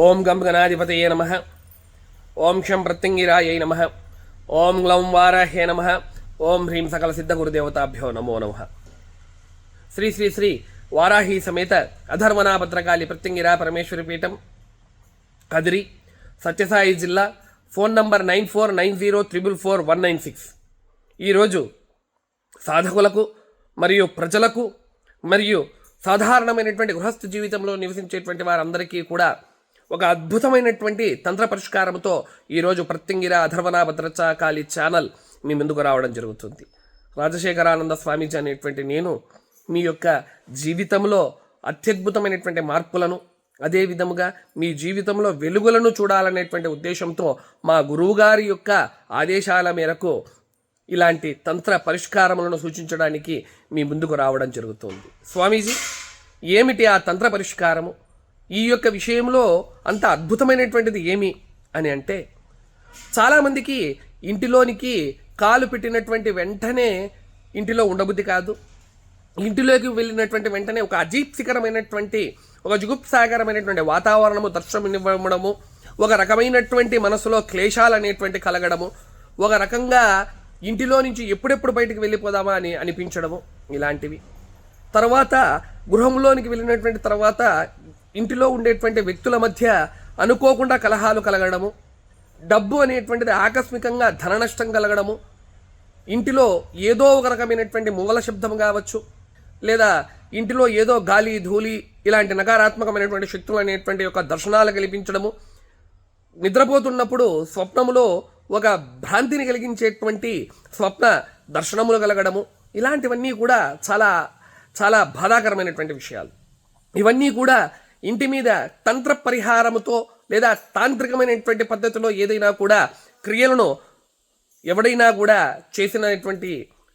ఓం గం గణాధిపతయే నమః. ఓం శం ప్రత్యంగిరాయై నమః. ఓం గ్లౌం వారాహ్యే నమః. ఓం హ్రీం సకల సిద్ధ గురుదేవతాభ్యో నమో నమః. శ్రీ శ్రీ శ్రీ వారాహి సమేత అధర్వనా భద్రకాళి ప్రత్యంగిరా పరమేశ్వరి పీఠం, కదిరి, సత్యసాయి జిల్లా. Phone number 9490444196. ఈరోజు సాధకులకు మరియు ప్రజలకు మరియు సాధారణమైనటువంటి గృహస్థ జీవితంలో నివసించేటువంటి వారందరికీ కూడా ఒక అద్భుతమైనటువంటి తంత్ర పరిష్కారంతో ఈరోజు ప్రత్యంగిర అధర్వనా భద్రకాళి ఛానల్ మీ ముందుకు రావడం జరుగుతుంది. రాజశేఖరానంద స్వామీజీ అనేటువంటి నేను మీ యొక్క జీవితంలో అత్యద్భుతమైనటువంటి మార్పులను, అదే విధముగా మీ జీవితంలో వెలుగులను చూడాలనేటువంటి ఉద్దేశంతో మా గురువుగారి యొక్క ఆదేశాల మేరకు ఇలాంటి తంత్ర పరిష్కారములను సూచించడానికి మీ ముందుకు రావడం జరుగుతుంది. స్వామీజీ, ఏమిటి ఆ తంత్ర పరిష్కారము? ఈ యొక్క విషయంలో అంత అద్భుతమైనటువంటిది ఏమి అని అంటే, చాలామందికి ఇంటిలోనికి కాలు పెట్టినటువంటి వెంటనే ఇంటిలో ఉండబుద్ధి కాదు. ఇంటిలోకి వెళ్ళినటువంటి వెంటనే ఒక అజీప్సికరమైనటువంటి, ఒక జుగుప్సాకరమైనటువంటి వాతావరణము దర్శనమివ్వడము, ఒక రకమైనటువంటి మనసులో క్లేశాలు అనేటువంటి కలగడము, ఒక రకంగా ఇంటిలో నుంచి ఎప్పుడెప్పుడు బయటికి వెళ్ళిపోదామా అని అనిపించడము, ఇలాంటివి. తర్వాత గృహంలోనికి వెళ్ళినటువంటి తర్వాత ఇంటిలో ఉండేటువంటి వ్యక్తుల మధ్య అనుకోకుండా కలహాలు కలగడము, డబ్బు అనేటువంటిది ఆకస్మికంగా ధన నష్టం కలగడము, ఇంటిలో ఏదో ఒక రకమైనటువంటి మూల శబ్దం కావచ్చు, లేదా ఇంటిలో ఏదో గాలి ధూళి ఇలాంటి నకారాత్మకమైనటువంటి శక్తులు అనేటువంటి యొక్క దర్శనాలు కల్పించడము, నిద్రపోతున్నప్పుడు స్వప్నములో ఒక భ్రాంతిని కలిగించేటువంటి స్వప్న దర్శనములు కలగడము, ఇలాంటివన్నీ కూడా చాలా చాలా బాధాకరమైనటువంటి విషయాలు. ఇవన్నీ కూడా ఇంటి మీద తంత్ర పరిహారముతో లేదా తాంత్రికమైనటువంటి పద్ధతిలో ఏదైనా కూడా క్రియలను ఎవడైనా కూడా చేసినటువంటి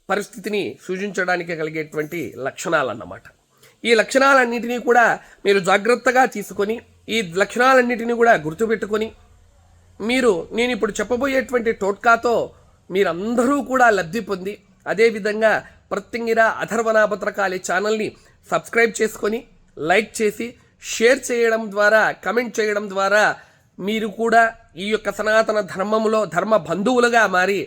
పరిస్థితిని సూచించడానికి కలిగేటువంటి లక్షణాలన్నమాట. ఈ లక్షణాలన్నింటినీ కూడా మీరు జాగ్రత్తగా తీసుకొని, ఈ లక్షణాలన్నింటినీ కూడా గుర్తుపెట్టుకొని, మీరు నేను ఇప్పుడు చెప్పబోయేటువంటి టోట్కాతో మీరందరూ కూడా లబ్ధి పొంది, అదేవిధంగా ప్రత్యంగిర అధర్వనా భద్రకాళి ఛానల్ని సబ్స్క్రైబ్ చేసుకొని, లైక్ చేసి, షేర్ చేయడం ద్వారా, కమెంట్ చేయడం ద్వారా మీరు కూడా ఈ యొక్క సనాతన ధర్మములో ధర్మ బంధువులుగా మారి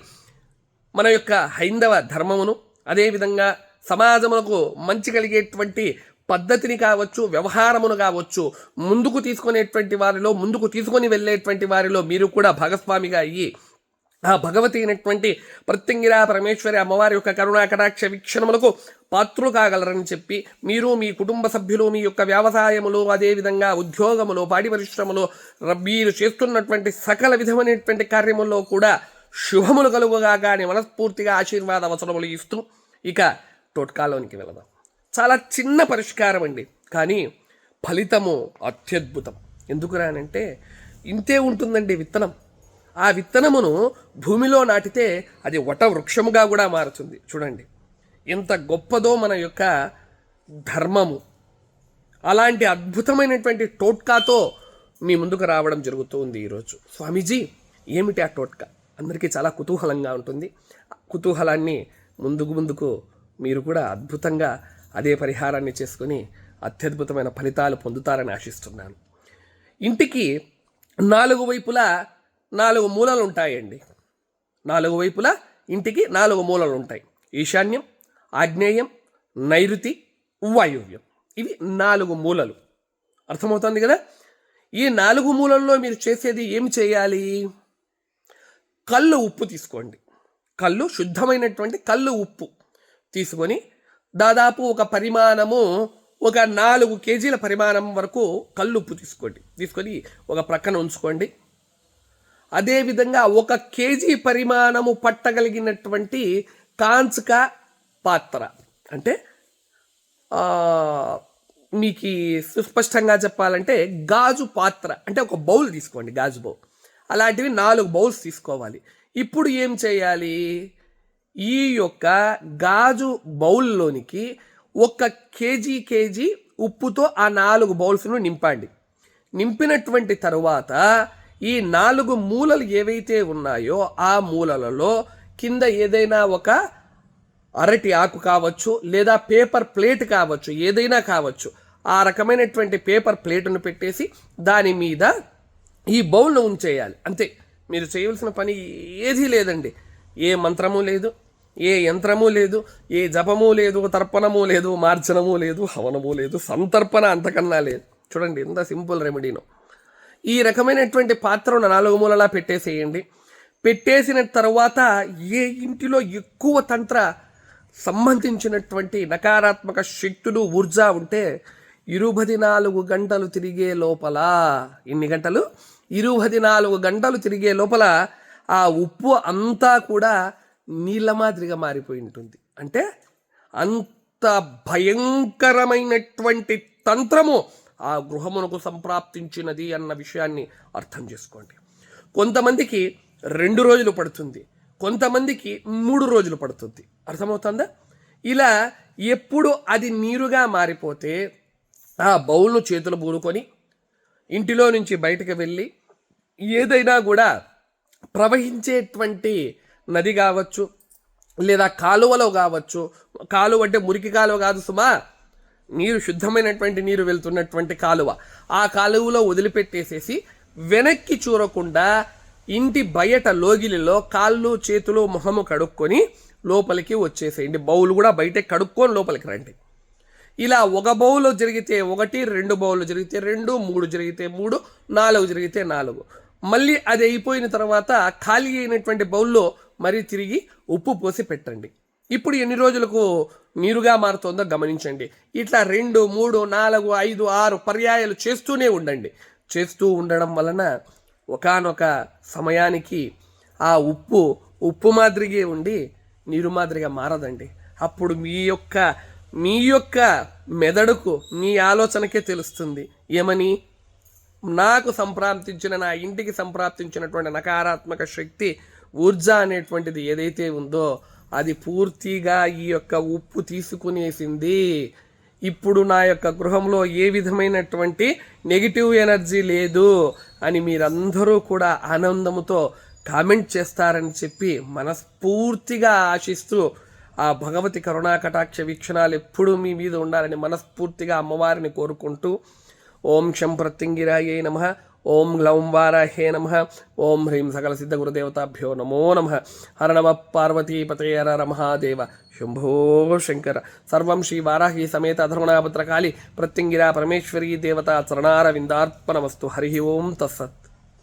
మన యొక్క హైందవ ధర్మమును, అదేవిధంగా సమాజములకు మంచి కలిగేటువంటి పద్ధతిని కావచ్చు, వ్యవహారమును కావచ్చు, ముందుకు తీసుకునేటువంటి వారిలో, ముందుకు తీసుకొని వెళ్ళేటువంటి వారిలో మీరు కూడా భాగస్వామిగా అయ్యి ఆ భగవతి అయినటువంటి ప్రత్యంగిరా పరమేశ్వరి అమ్మవారి యొక్క కరుణా కటాక్ష వీక్షణములకు పాత్రులు కాగలరని చెప్పి, మీరు మీ కుటుంబ సభ్యులు మీ యొక్క వ్యవసాయములు, అదేవిధంగా ఉద్యోగములు, పాడి పరిశ్రమలు, మీరు చేస్తున్నటువంటి సకల విధమైనటువంటి కార్యముల్లో కూడా శుభములు కలుగుగా కానీ మనస్ఫూర్తిగా ఆశీర్వాద అవసరములు ఇస్తూ ఇక టోట్కాలోనికి వెళదాం. చాలా చిన్న పరిష్కారం అండి, కానీ ఫలితము అత్యద్భుతం. ఎందుకురానంటే ఇంతే ఉంటుందండి విత్తనం. ఆ విత్తనమును భూమిలో నాటితే అది వట వృక్షముగా కూడా మారుతుంది. చూడండి ఎంత గొప్పదో మన యొక్క ధర్మము. అలాంటి అద్భుతమైనటువంటి టోట్కాతో మీ ముందుకు రావడం జరుగుతుంది ఈరోజు. స్వామీజీ, ఏమిటి ఆ టోట్కా? అందరికీ చాలా కుతూహలంగా ఉంటుంది. కుతూహలాన్ని ముందుకు మీరు కూడా అద్భుతంగా అదే పరిహారాన్ని చేసుకుని అత్యద్భుతమైన ఫలితాలు పొందుతారని ఆశిస్తున్నాను. ఇంటికి 4 వైపులా 4 మూలలు ఉంటాయండి. 4 వైపులా ఇంటికి 4 మూలలు ఉంటాయి. ఈశాన్యం, ఆగ్నేయం, నైరుతి, వాయువ్యం. ఇవి 4 మూలలు. అర్థమవుతుంది కదా? ఈ 4 మూలల్లో మీరు చేసేది ఏమి చేయాలి? కళ్ళు ఉప్పు తీసుకోండి. కళ్ళు, శుద్ధమైనటువంటి కళ్ళు ఉప్పు తీసుకొని దాదాపు ఒక పరిమాణము, ఒక 4 కేజీల పరిమాణం వరకు కళ్ళు ఉప్పు తీసుకొని ఒక ప్రక్కన ఉంచుకోండి. అదేవిధంగా 1 కేజీ పరిమాణము పట్టగలిగినటువంటి కాంచక పాత్ర, అంటే మీకు సుస్పష్టంగా చెప్పాలంటే గాజు పాత్ర, అంటే ఒక బౌల్ తీసుకోండి, గాజు బౌల్. అలాంటివి 4 బౌల్స్ తీసుకోవాలి. ఇప్పుడు ఏం చేయాలి? ఈ యొక్క గాజు బౌల్లోనికి 1 కేజీ ఉప్పుతో ఆ 4 బౌల్స్ను నింపండి. నింపినటువంటి తరువాత ఈ 4 మూలలు ఏవైతే ఉన్నాయో ఆ మూలలలో కింద ఏదైనా ఒక అరటి ఆకు కావచ్చు, లేదా పేపర్ ప్లేట్ కావచ్చు, ఏదైనా కావచ్చు, ఆ రకమైనటువంటి పేపర్ ప్లేటును పెట్టేసి దాని మీద ఈ బౌల్ను ఉంచేయాలి. అంతే, మీరు చేయవలసిన పని ఏదీ లేదండి. ఏ మంత్రము లేదు, ఏ యంత్రము లేదు, ఏ జపము లేదు, తర్పణము లేదు, మార్జనము లేదు, హవనము లేదు, సంతర్పణ అంతకన్నా లేదు. చూడండి ఎంత సింపుల్ రెమెడీనో. ఈ రకమైనటువంటి పాత్రను 4 మూలలా పెట్టేసేయండి. పెట్టేసిన తర్వాత ఏ ఇంటిలో ఎక్కువ తంత్ర సంబంధించినటువంటి నకారాత్మక శక్తులు ఊర్జా ఉంటే 24 గంటలు తిరిగే లోపల, ఎన్ని గంటలు? 24 గంటలు తిరిగే లోపల ఆ ఉప్పు అంతా కూడా నీళ్ళ మాదిరిగా మారిపోయి ఉంటుంది. అంటే అంత భయంకరమైనటువంటి తంత్రము ఆ గృహమునకు సంప్రాప్తించినది అన్న విషయాన్ని అర్థం చేసుకోండి. కొంతమందికి 2 రోజులు పడుతుంది, కొంతమందికి 3 రోజులు పడుతుంది. అర్థమవుతుందా? ఇలా ఎప్పుడు అది నీరుగా మారిపోతే ఆ బౌల్ను చేతులు బూరుకొని ఇంటిలో నుంచి బయటకు వెళ్ళి ఏదైనా కూడా ప్రవహించేటువంటి నది కావచ్చు, లేదా కాలువలో కావచ్చు. కాలువ అంటే మురికి కాలువ కాదు సుమా, నీరు శుద్ధమైనటువంటి నీరు వెళ్తున్నటువంటి కాలువ. ఆ కాలువలో వదిలిపెట్టేసేసి వెనక్కి చూరకుండా ఇంటి బయట లోగిలిలో కాళ్ళు చేతులు మొహము కడుక్కొని లోపలికి వచ్చేసేయండి. బౌల్ కూడా బయట కడుక్కొని లోపలికి రండి. ఇలా ఒక బౌలు జరిగితే 1, 2 బౌలు జరిగితే 2, 3 జరిగితే 3, 4 జరిగితే 4. మళ్ళీ అది అయిపోయిన తర్వాత ఖాళీ అయినటువంటి బౌల్లో మరీ తిరిగి ఉప్పు పోసి పెట్టండి. ఇప్పుడు ఎన్ని రోజులకు నీరుగా మారుతుందో గమనించండి. ఇట్లా 2, 3, 4, 5, 6 పర్యాయాలు చేస్తూనే ఉండండి. చేస్తూ ఉండడం వలన ఒకానొక సమయానికి ఆ ఉప్పు మాదిరిగే ఉండి నీరు మాదిరిగా మారదండి. అప్పుడు మీ యొక్క మెదడుకు, మీ ఆలోచనకే తెలుస్తుంది ఏమని, నాకు సంప్రాప్తించిన, నా ఇంటికి సంప్రాప్తించినటువంటి నకారాత్మక శక్తి ఊర్జా అనేటువంటిది ఏదైతే ఉందో అది పూర్తిగా ఈ యొక్క ఉప్పు తీసుకునేసింది. ఇప్పుడు నా యొక్క గృహంలో ఏ విధమైనటువంటి నెగిటివ్ ఎనర్జీ లేదు అని మీరందరూ కూడా ఆనందముతో కామెంట్ చేస్తారని చెప్పి మనస్ఫూర్తిగా ఆశిస్తూ ఆ భగవతి కరుణా కటాక్ష వీక్షణాలు ఎప్పుడూ మీ మీద ఉండాలని మనస్ఫూర్తిగా అమ్మవారిని కోరుకుంటూ ఓం శం ప్రత్యంగిరాయే నమః, ఓం గ్లౌం వారాహే నమః, ఓం హ్రీం సకల సిద్ధ గురుదేవతాభ్యో నమో నమః. హర నమ పార్వతీపతే హర మహాదేవ శంభో శంకర. సర్వం శ్రీ వారాహి సమేత అధర్వణాభద్రకాళి ప్రత్యంగిరా పరమేశ్వరీ దేవతా చరణారవిందార్పణమస్తు. హరి ఓం తత్సత్.